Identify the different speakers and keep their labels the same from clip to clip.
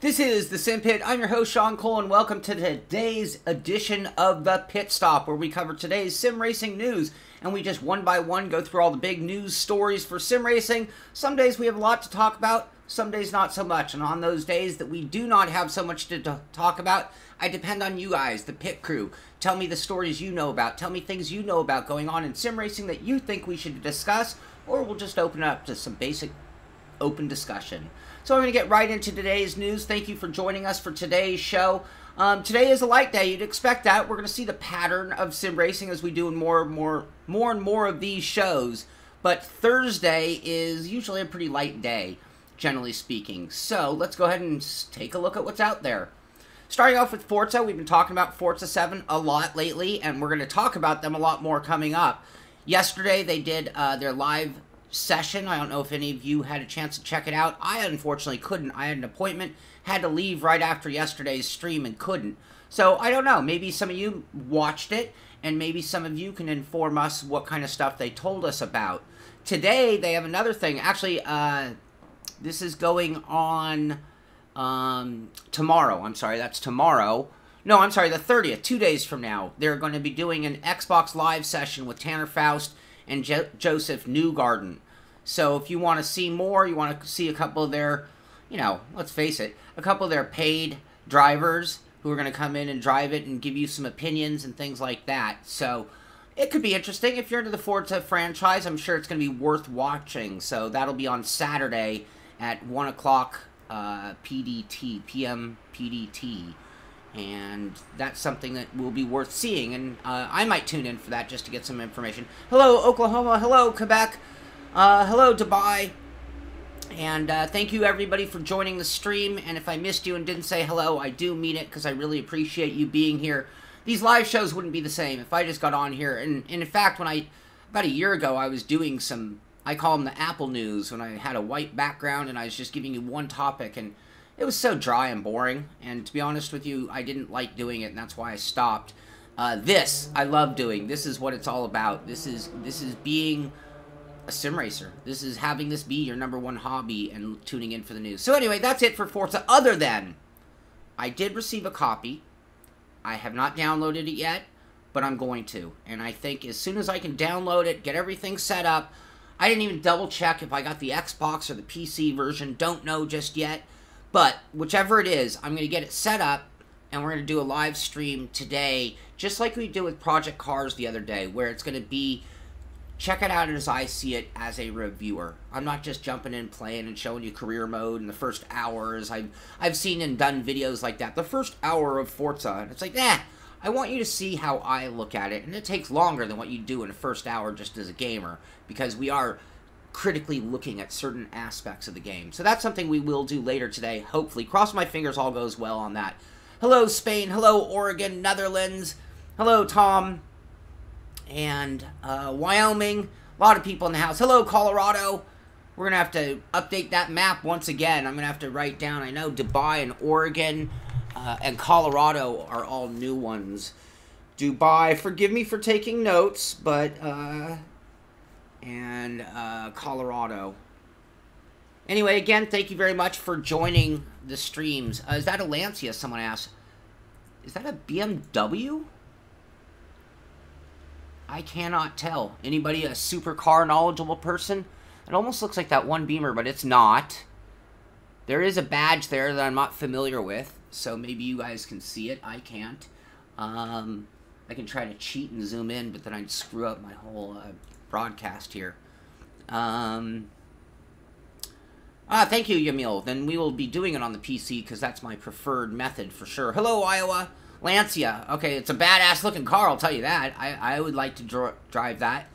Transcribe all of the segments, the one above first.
Speaker 1: This is the Simpit. I'm your host, Sean Cole, and welcome to today's edition of the Pit Stop, where we cover today's sim racing news, and we just one by one go through all the big news stories for sim racing. Some days we have a lot to talk about, some days not so much, and on those days that we do not have so much to talk about, I depend on you guys, the pit crew. Tell me the stories you know about, tell me things you know about going on in sim racing that you think we should discuss, or we'll just open up to some basic open discussion. So I'm going to get right into today's news. Thank you for joining us for today's show. Today is a light day. You'd expect that. We're going to see the pattern of sim racing as we do in more and more of these shows. But Thursday is usually a pretty light day, generally speaking. So let's go ahead and take a look at what's out there. Starting off with Forza, we've been talking about Forza 7 a lot lately, and we're going to talk about them a lot more coming up. Yesterday they did their live session. I don't know if any of you had a chance to check it out. I unfortunately couldn't. I had an appointment, had to leave right after yesterday's stream and couldn't. So I don't know, maybe some of you watched it and maybe some of you can inform us what kind of stuff they told us about. Today they have another thing. Actually, this is going on tomorrow. I'm sorry, that's tomorrow. No, I'm sorry, the 30th, 2 days from now. They're going to be doing an Xbox Live session with Tanner Faust and Joseph Newgarden. So if you want to see more, you want to see a couple of their, let's face it, a couple of their paid drivers who are going to come in and drive it and give you some opinions and things like that. So it could be interesting. If you're into the Forza franchise, I'm sure it's going to be worth watching. So that'll be on Saturday at 1 o'clock PM PDT. And that's something that will be worth seeing, and I might tune in for that just to get some information. Hello, Oklahoma. Hello, Quebec. Hello, Dubai. And thank you, everybody, for joining the stream. And if I missed you and didn't say hello, I do mean it, because I really appreciate you being here. These live shows wouldn't be the same if I just got on here. And in fact, about a year ago, I was doing some, I call them the Apple News, when I had a white background and I was just giving you one topic, and it was so dry and boring, and to be honest with you, I didn't like doing it, and that's why I stopped. This, I love doing. This is what it's all about. This is being a sim racer. This is having this be your #1 hobby and tuning in for the news. So anyway, that's it for Forza, other than I did receive a copy. I have not downloaded it yet, but I'm going to. And I think as soon as I can download it, get everything set up, I didn't even double check if I got the Xbox or the PC version. Don't know just yet. But whichever it is, I'm going to get it set up, and we're going to do a live stream today, just like we did with Project Cars the other day, where it's going to be, check it out as I see it as a reviewer. I'm not just jumping in, playing, and showing you career mode in the first hours. I've seen and done videos like that. The first hour of Forza, and it's like, I want you to see how I look at it, and it takes longer than what you do in the first hour just as a gamer, because we are critically looking at certain aspects of the game. So that's something we will do later today, hopefully. Cross my fingers all goes well on that. Hello, Spain. Hello, Oregon, Netherlands. Hello, Tom. And Wyoming. A lot of people in the house. Hello, Colorado. We're going to have to update that map once again. I'm going to have to write down, I know Dubai and Oregon and Colorado are all new ones. Dubai, forgive me for taking notes, but and Colorado. Anyway, again, thank you very much for joining the streams. Is that a Lancia, someone asked? Is that a BMW? I cannot tell. Anybody a supercar knowledgeable person? It almost looks like that one Beamer, but it's not. There is a badge there that I'm not familiar with, so maybe you guys can see it. I can't. I can try to cheat and zoom in, but then I'd screw up my whole broadcast here. Thank you, Yamil. Then we will be doing it on the PC, because that's my preferred method for sure. Hello, Iowa. Lancia. Okay, it's a badass looking car, I'll tell you that. I would like to drive that.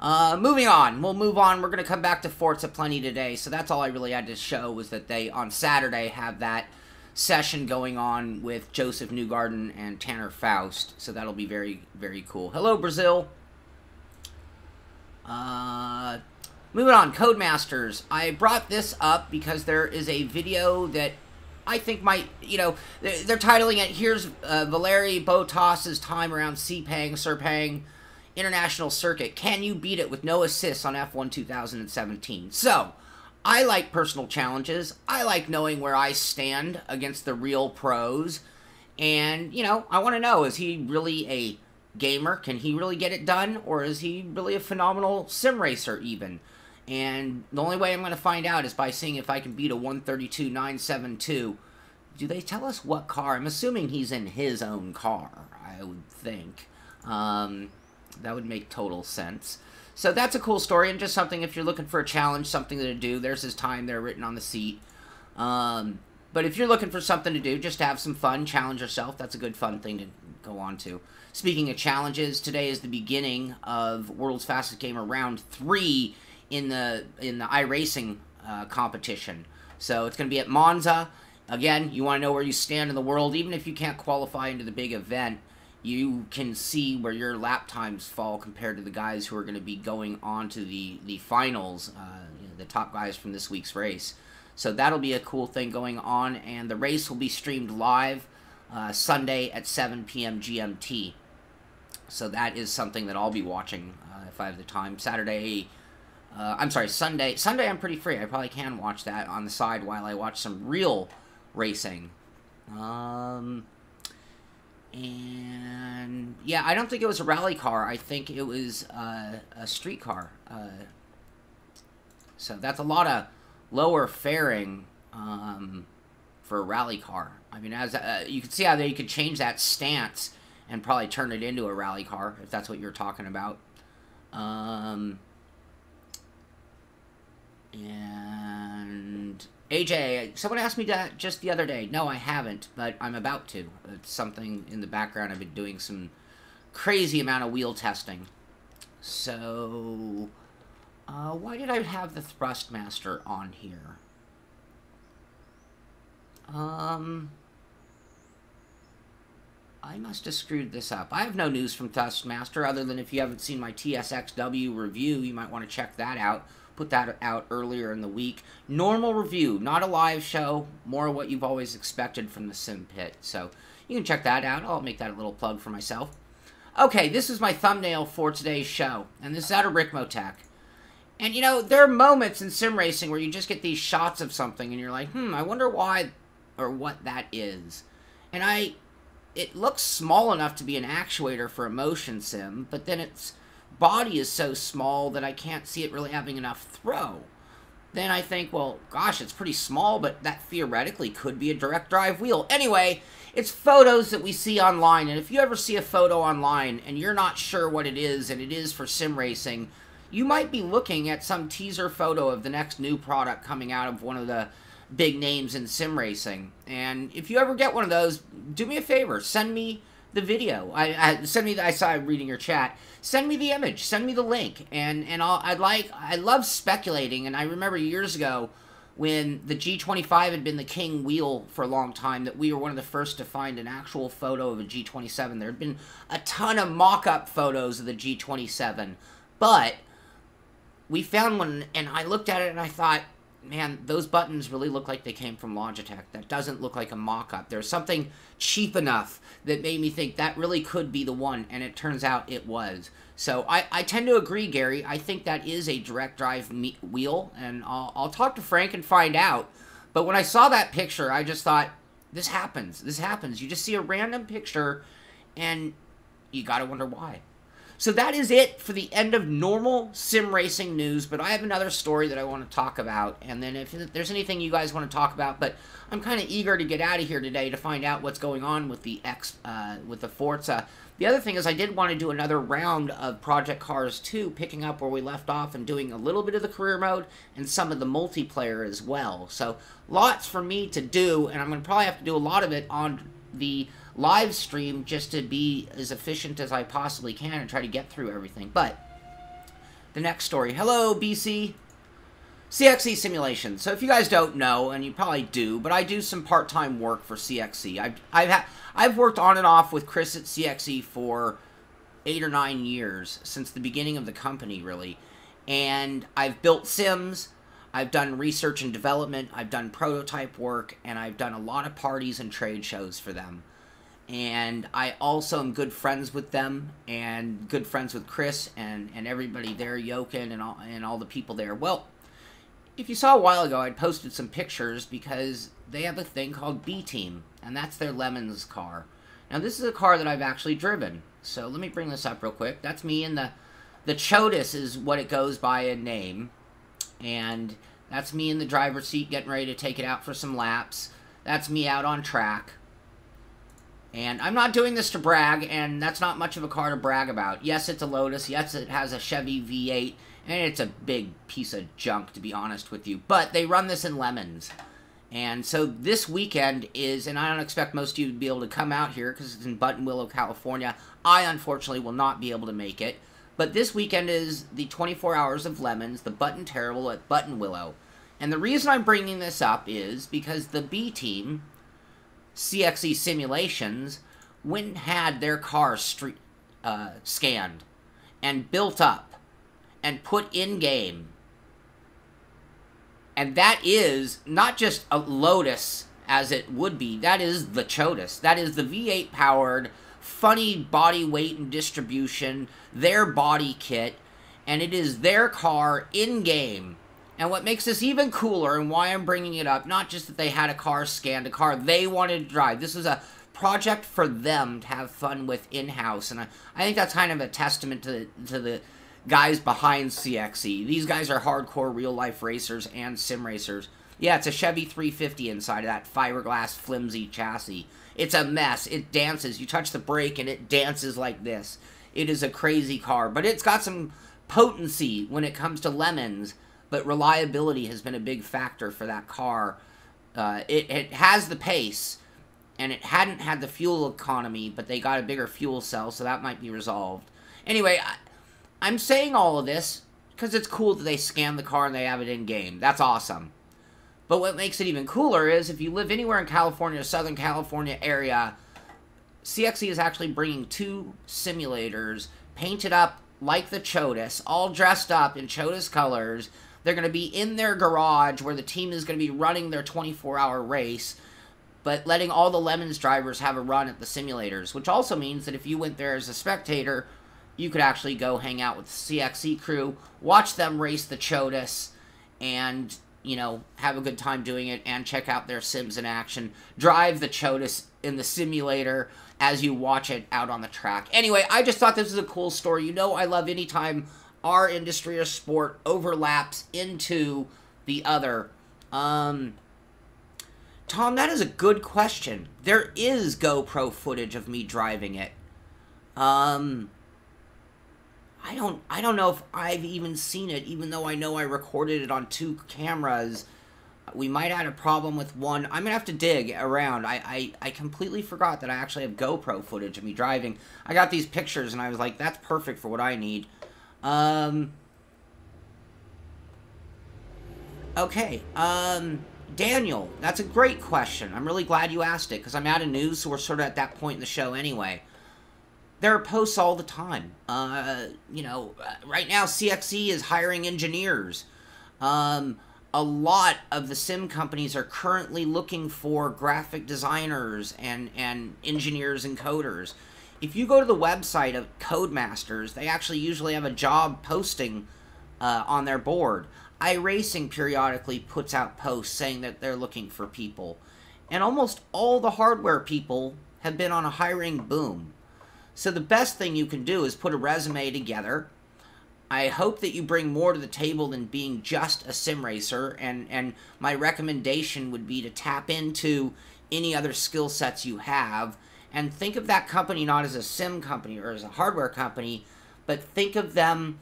Speaker 1: Moving on. We'll move on. We're going to come back to Forza plenty today, so that's all I really had to show, was that they, on Saturday, have that session going on with Joseph Newgarden and Tanner Faust, so that'll be very, very cool. Hello, Brazil. Moving on, Codemasters. I brought this up because there is a video that I think might, they're titling it, here's Valery Bottas's time around Sepang International Circuit. Can you beat it with no assists on F1 2017? So, I like personal challenges. I like knowing where I stand against the real pros. And, you know, I want to know, is he really a gamer? Can he really get it done? Or is he really a phenomenal sim racer even? And the only way I'm going to find out is by seeing if I can beat a 132.972. Do they tell us what car? I'm assuming he's in his own car, I would think. That would make total sense. So that's a cool story, and just something, if you're looking for a challenge, something to do, there's his time there written on the seat. But if you're looking for something to do, just to have some fun, challenge yourself, that's a good fun thing to go on to. Speaking of challenges, today is the beginning of World's Fastest Gamer Round 3 in the iRacing competition. So it's going to be at Monza. Again, you want to know where you stand in the world. Even if you can't qualify into the big event, you can see where your lap times fall compared to the guys who are going to be going on to the finals, you know, the top guys from this week's race. So that'll be a cool thing going on, and the race will be streamed live Sunday at 7 p.m. GMT. So that is something that I'll be watching if I have the time. Sunday I'm pretty free. I probably can watch that on the side while I watch some real racing. And yeah, I don't think it was a rally car. I think it was a street car. So that's a lot of lower fairing for a rally car. I mean, as you can see how you could change that stance and probably turn it into a rally car if that's what you're talking about. And AJ, someone asked me that just the other day. No, I haven't, but I'm about to. It's something in the background. I've been doing some crazy amount of wheel testing. So, why did I have the Thrustmaster on here? I must have screwed this up. I have no news from Thrustmaster other than if you haven't seen my TSXW review, you might want to check that out. Put that out earlier in the week. Normal review, not a live show. More what you've always expected from the Simpit. So you can check that out. I'll make that a little plug for myself. Okay, this is my thumbnail for today's show. And this is out of Ricmotech. And, you know, there are moments in sim racing where you just get these shots of something and you're like, I wonder why or what that is. And it looks small enough to be an actuator for a motion sim, but then its body is so small that I can't see it really having enough throw. Then I think, well, gosh, it's pretty small, but that theoretically could be a direct drive wheel. Anyway, it's photos that we see online, and if you ever see a photo online and you're not sure what it is, and it is for sim racing, you might be looking at some teaser photo of the next new product coming out of one of the big names in sim racing. And if you ever get one of those, do me a favor, send me the video. I saw reading your chat. Send me the image. Send me the link. And I love speculating. And I remember years ago when the G25 had been the king wheel for a long time, that we were one of the first to find an actual photo of a G27. There had been a ton of mock-up photos of the G27, but we found one, and I looked at it and I thought, man, those buttons really look like they came from Logitech. That doesn't look like a mock-up. There's something cheap enough that made me think that really could be the one, and it turns out it was. So I tend to agree, Gary. I think that is a direct drive wheel, and I'll talk to Frank and find out. But when I saw that picture, I just thought, this happens. This happens. You just see a random picture, and you gotta wonder why. So that is it for the end of normal sim racing news, but I have another story that I want to talk about, and then if there's anything you guys want to talk about, but I'm kind of eager to get out of here today to find out what's going on with the Forza. The other thing is I did want to do another round of Project Cars 2, picking up where we left off and doing a little bit of the career mode and some of the multiplayer as well. So lots for me to do, and I'm going to probably have to do a lot of it on the live stream just to be as efficient as I possibly can and try to get through everything. But the next story. Hello, BC. CXC Simulation. So if you guys don't know, and you probably do, but I do some part-time work for CXC. I've worked on and off with Chris at CXC for 8 or 9 years, since the beginning of the company, really. And I've built sims, I've done research and development, I've done prototype work, and I've done a lot of parties and trade shows for them. And I also am good friends with them, and good friends with Chris and everybody there, Jochen, and all the people there. Well, if you saw a while ago, I'd posted some pictures because they have a thing called B-Team, and that's their Lemons car. Now, this is a car that I've actually driven. So let me bring this up real quick. That's me in the Chotus is what it goes by in name. And that's me in the driver's seat getting ready to take it out for some laps. That's me out on track. And I'm not doing this to brag, and that's not much of a car to brag about. Yes, it's a Lotus. Yes, it has a Chevy V8. And it's a big piece of junk, to be honest with you. But they run this in Lemons. And so this weekend is, and I don't expect most of you to be able to come out here because it's in Buttonwillow, California. I, unfortunately, will not be able to make it. But this weekend is the 24 Hours of Lemons, the Button Terrible at Buttonwillow. And the reason I'm bringing this up is because the B-Team, CXE Simulations, went and had their car scanned and built up and put in-game. And that is not just a Lotus as it would be. That is the Chotus. That is the V8-powered, funny body weight and distribution, their body kit, and it is their car in-game. And what makes this even cooler, and why I'm bringing it up, not just that they had a car scanned, a car they wanted to drive. This was a project for them to have fun with in-house, and I think that's kind of a testament to the guys behind CXE. These guys are hardcore real-life racers and sim racers. Yeah, it's a Chevy 350 inside of that fiberglass flimsy chassis. It's a mess. It dances. You touch the brake and it dances like this. It is a crazy car, but it's got some potency when it comes to Lemons, but reliability has been a big factor for that car. It has the pace, and it hadn't had the fuel economy, but they got a bigger fuel cell, so that might be resolved. Anyway, I'm saying all of this because it's cool that they scan the car and they have it in-game. That's awesome. But what makes it even cooler is if you live anywhere in California, Southern California area, CXE is actually bringing 2 simulators painted up like the Chotus, all dressed up in Chotus colors. They're going to be in their garage where the team is going to be running their 24-hour race, but letting all the Lemons drivers have a run at the simulators, which also means that if you went there as a spectator, you could actually go hang out with the CXE crew, watch them race the Chotus, and, you know, have a good time doing it, and check out their sims in action. Drive the Chotus in the simulator as you watch it out on the track. Anyway, I just thought this was a cool story. You know I love any time our industry or sport overlaps into the other. Tom, that is a good question. There is GoPro footage of me driving it. I don't know if I've even seen it, even though I know I recorded it on 2 cameras. We might have had a problem with one. I'm going to have to dig around. I completely forgot that I actually have GoPro footage of me driving. I got these pictures, and I was like, that's perfect for what I need. Okay, Daniel, that's a great question. I'm really glad you asked it, because I'm out of news, so we're sort of at that point in the show anyway. There are posts all the time. You know, right now CXE is hiring engineers. A lot of the sim companies are currently looking for graphic designers and engineers and coders. If you go to the website of Codemasters, they actually usually have a job posting on their board. iRacing periodically puts out posts saying that they're looking for people. And almost all the hardware people have been on a hiring boom. So the best thing you can do is put a resume together. I hope that you bring more to the table than being just a sim racer, and my recommendation would be to tap into any other skill sets you have, and think of that company not as a sim company or as a hardware company, but think of them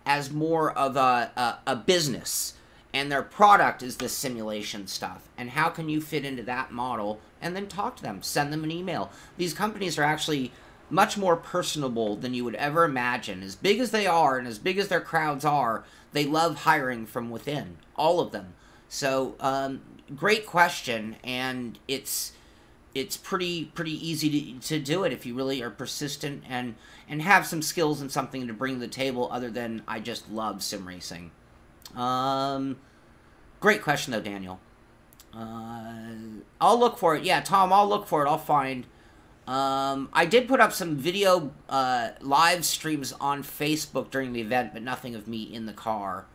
Speaker 1: as more of a business, and their product is this simulation stuff, and how can you fit into that model, and then talk to them, send them an email. These companies are actually much more personable than you would ever imagine. As big as they are, and as big as their crowds are, they love hiring from within. All of them. So, great question, and it's pretty easy to do it if you really are persistent and have some skills and something to bring to the table other than, I just love sim racing. Great question, though, Daniel. I'll look for it. Yeah, Tom, I'll look for it. I'll find... I did put up some video live streams on Facebook during the event, but nothing of me in the car.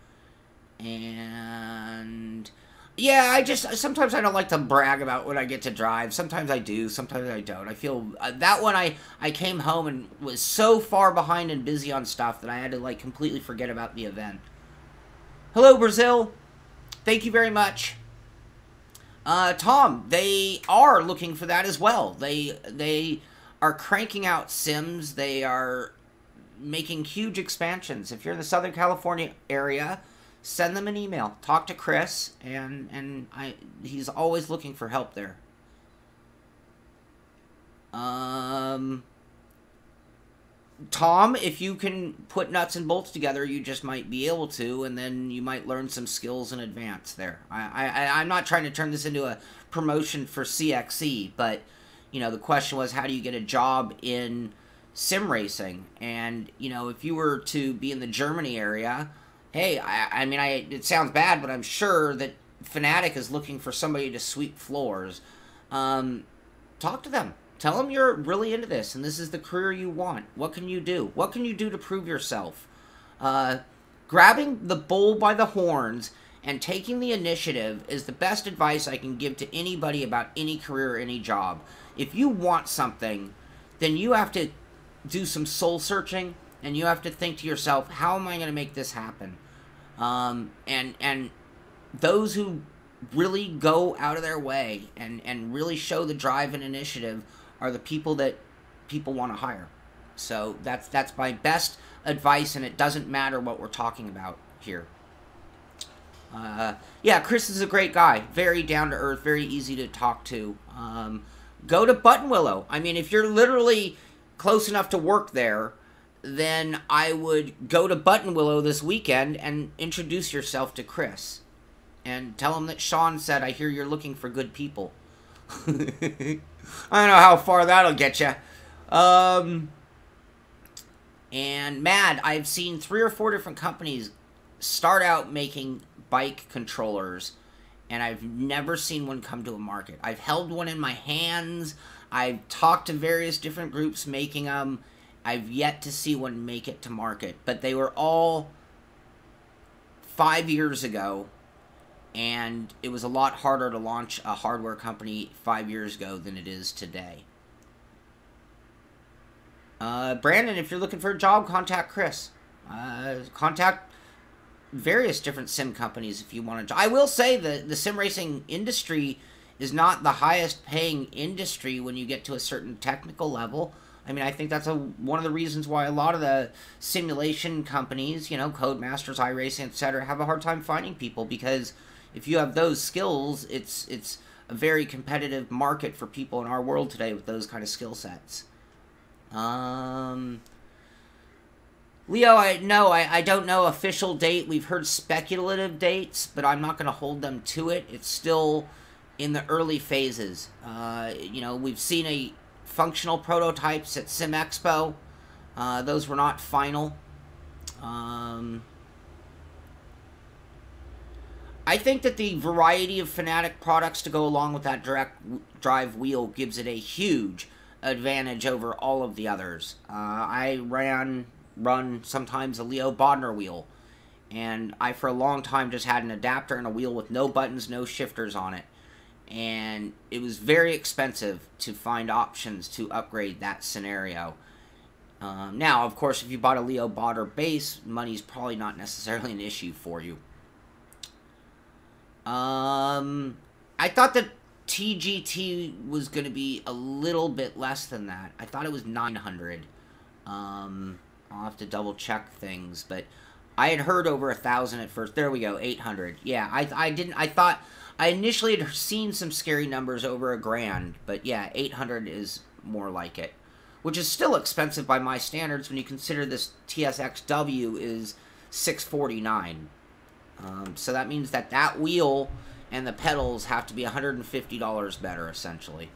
Speaker 1: And yeah, sometimes I don't like to brag about when I get to drive. Sometimes I do, sometimes I don't. I feel that one I came home and was so far behind and busy on stuff that I had to like completely forget about the event. Hello, Brazil. Thank you very much. Tom, they are looking for that as well. They are cranking out sims. They are making huge expansions. If you're in the Southern California area, send them an email. Talk to Chris, and he's always looking for help there. Tom, if you can put nuts and bolts together, you just might be able to, and then you might learn some skills in advance there. I'm not trying to turn this into a promotion for CXE, but, you know, the question was, how do you get a job in sim racing? And, you know, if you were to be in the Germany area, hey, I mean, it sounds bad, but I'm sure that Fanatic is looking for somebody to sweep floors. Talk to them. Tell them you're really into this, and this is the career you want. What can you do? What can you do to prove yourself? Grabbing the bull by the horns and taking the initiative is the best advice I can give to anybody about any career or any job. If you want something, then you have to do some soul searching, and you have to think to yourself, how am I going to make this happen? And those who really go out of their way and really show the drive and initiative are the people that people want to hire. So that's my best advice, and it doesn't matter what we're talking about here. Yeah, Chris is a great guy. Very down to earth, very easy to talk to. Go to Buttonwillow. I mean, if you're literally close enough to work there, then I would go to Buttonwillow this weekend and introduce yourself to Chris. And tell him that Sean said, I hear you're looking for good people. I don't know how far that'll get you. And Mad, I've seen 3 or 4 different companies start out making bike controllers, and I've never seen one come to a market. I've held one in my hands. I've talked to various different groups making them. I've yet to see one make it to market. But they were all 5 years ago, and it was a lot harder to launch a hardware company 5 years ago than it is today. Brandon, if you're looking for a job, contact Chris. Contact various different sim companies if you want to. I will say that the sim racing industry is not the highest paying industry when you get to a certain technical level. I mean, I think that's one of the reasons why a lot of the simulation companies, you know, Codemasters, iRacing, etc., have a hard time finding people, because if you have those skills, it's a very competitive market for people in our world today with those kind of skill sets. Leo, I don't know official date. We've heard speculative dates, but I'm not going to hold them to it. It's still in the early phases. You know, we've seen a functional prototypes at Sim Expo. Those were not final. I think that the variety of Fanatic products to go along with that direct drive wheel gives it a huge advantage over all of the others. I run sometimes a Leo Bodner wheel, and I for a long time just had an adapter and a wheel with no buttons, no shifters on it, and it was very expensive to find options to upgrade that scenario. Now, of course, if you bought a Leo Bodner base, money's probably not necessarily an issue for you. I thought that TGT was going to be a little bit less than that. I thought it was 900. I'll have to double check things, but I had heard over 1,000 at first. There we go, 800. Yeah, I thought I initially had seen some scary numbers over $1,000, but yeah, 800 is more like it, which is still expensive by my standards when you consider this TSXW is $649. So that means that wheel and the pedals have to be $150 better, essentially.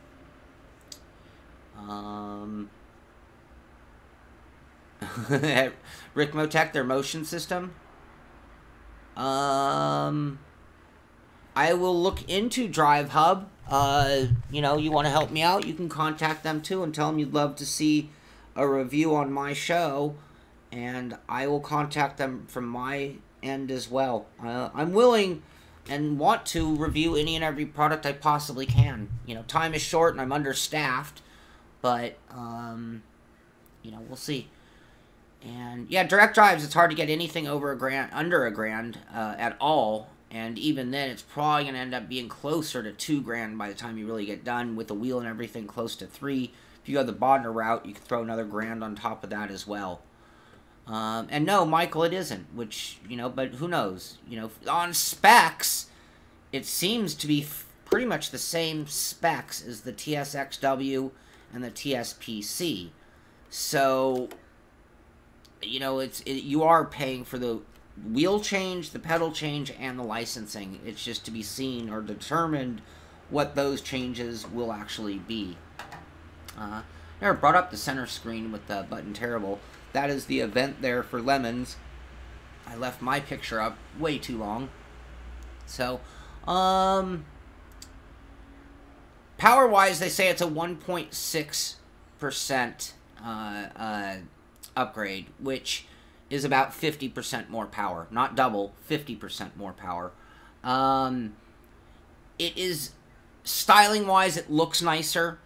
Speaker 1: Ricmotech, their motion system. I will look into Drive Hub. You know, you want to help me out, you can contact them too and tell them you'd love to see a review on my show, and I will contact them from my end as well. I'm willing and want to review any and every product I possibly can. You know, time is short and I'm understaffed, but, you know, we'll see. And, yeah, direct drives, it's hard to get anything over under a grand at all. And even then, it's probably going to end up being closer to $2,000 by the time you really get done with the wheel and everything, close to $3,000. If you go the Bodner route, you can throw another $1,000 on top of that as well. And no, Michael, it isn't, which, you know, but who knows? You know, on specs, it seems to be pretty much the same specs as the TSXW and the TSPC. So, you know, you are paying for the wheel change, the pedal change, and the licensing. It's just to be seen or determined what those changes will actually be. Never brought up the center screen with the button terrible. That is the event there for Lemons. I left my picture up way too long. So, power-wise, they say it's a 1.6% upgrade, which is about 50% more power. Not double, 50% more power. It is, styling-wise, it looks nicer.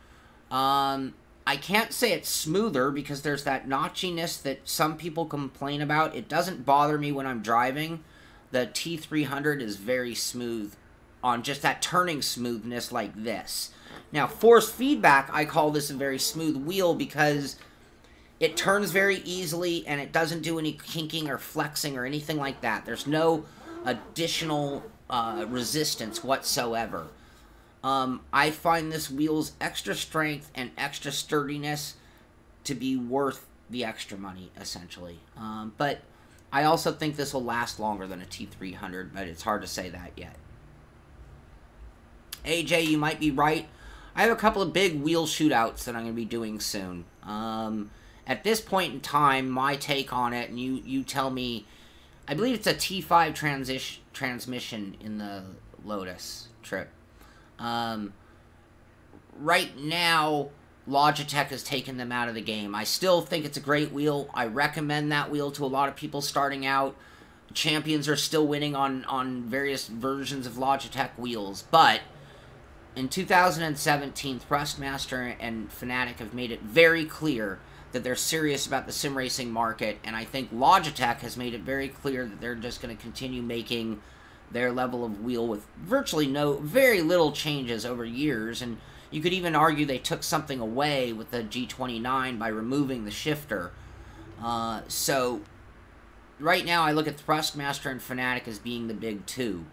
Speaker 1: I can't say it's smoother because there's that notchiness that some people complain about. It doesn't bother me when I'm driving. The T300 is very smooth on just that turning smoothness like this. Now, force feedback, I call this a very smooth wheel because it turns very easily and it doesn't do any kinking or flexing or anything like that. There's no additional resistance whatsoever. I find this wheel's extra strength and extra sturdiness to be worth the extra money, essentially. But I also think this will last longer than a T300, but it's hard to say that yet. AJ, you might be right. I have a couple of big wheel shootouts that I'm going to be doing soon. At this point in time, my take on it, and you tell me, I believe it's a T5 transmission in the Lotus Trip. Right now, Logitech has taken them out of the game. I still think it's a great wheel. I recommend that wheel to a lot of people starting out. Champions are still winning on various versions of Logitech wheels. But in 2017, Thrustmaster and Fanatec have made it very clear that they're serious about the sim racing market. And I think Logitech has made it very clear that they're just going to continue making their level of wheel with virtually very little changes over years. And you could even argue they took something away with the G29 by removing the shifter. So right now I look at Thrustmaster and Fanatec as being the big two.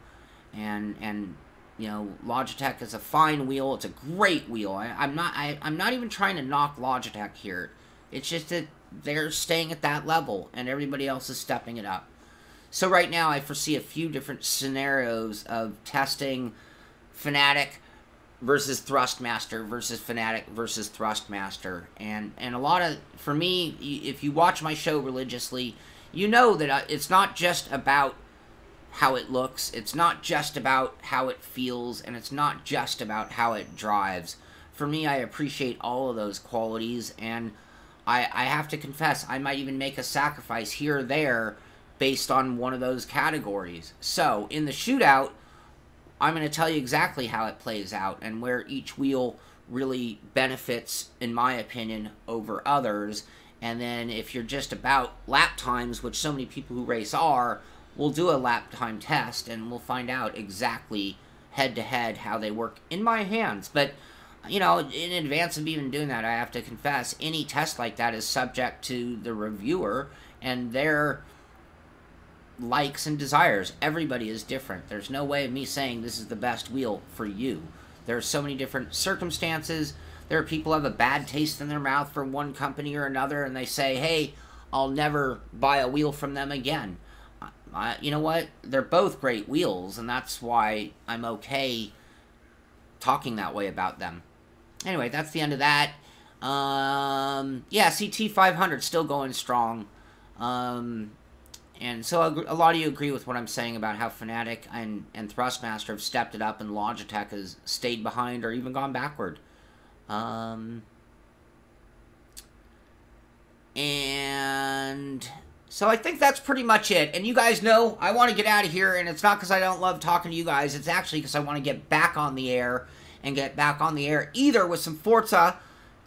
Speaker 1: And you know, Logitech is a fine wheel. It's a great wheel. I'm not even trying to knock Logitech here. It's just that they're staying at that level and everybody else is stepping it up. So right now, I foresee a few different scenarios of testing Fanatec versus Thrustmaster versus Fanatec versus Thrustmaster. And a lot of, for me, if you watch my show religiously, you know that it's not just about how it looks, it's not just about how it feels, and it's not just about how it drives. For me, I appreciate all of those qualities, and I have to confess, I might even make a sacrifice here or there based on one of those categories. So, in the shootout, I'm going to tell you exactly how it plays out and where each wheel really benefits, in my opinion, over others. And then if you're just about lap times, which so many people who race are, we'll do a lap time test and we'll find out exactly head-to-head how they work in my hands. But, you know, in advance of even doing that, I have to confess, any test like that is subject to the reviewer and their likes and desires. Everybody is different. There's no way of me saying this is the best wheel for you. There are so many different circumstances. There are people who have a bad taste in their mouth for one company or another, and they say, hey, I'll never buy a wheel from them again. You know what? They're both great wheels, and that's why I'm okay talking that way about them. Anyway, that's the end of that. Yeah, CT500 still going strong. And so a lot of you agree with what I'm saying about how Fanatec and Thrustmaster have stepped it up and Logitech has stayed behind or even gone backward. And So I think that's pretty much it. And you guys know I want to get out of here, and it's not because I don't love talking to you guys. It's actually because I want to get back on the air, and get back on the air either with some Forza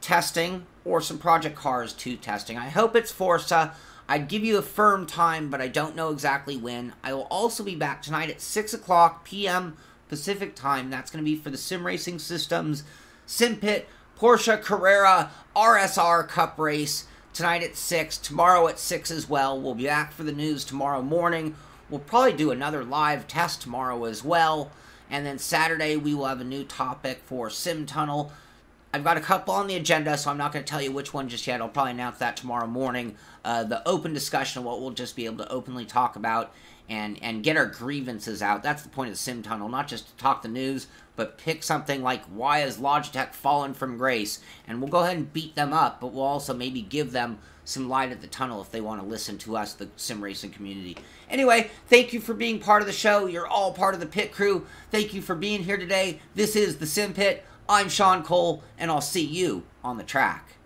Speaker 1: testing or some Project Cars 2 testing. I hope it's Forza. I'd give you a firm time, but I don't know exactly when. I will also be back tonight at 6 o'clock p.m. Pacific time. That's going to be for the Sim Racing Systems Simpit Porsche Carrera RSR Cup race. Tonight at 6, tomorrow at 6 as well. We'll be back for the news tomorrow morning. We'll probably do another live test tomorrow as well. And then Saturday, we will have a new topic for Sim Tunnel. I've got a couple on the agenda, so I'm not going to tell you which one just yet. I'll probably announce that tomorrow morning. The open discussion of what we'll just be able to openly talk about and get our grievances out. That's the point of the Sim Tunnel, not just to talk the news, but pick something like, why has Logitech fallen from grace? And we'll go ahead and beat them up, but we'll also maybe give them some light at the tunnel if they want to listen to us, the sim racing community. Anyway, thank you for being part of the show. You're all part of the pit crew. Thank you for being here today. This is the Sim Pit. I'm Sean Cole, and I'll see you on the track.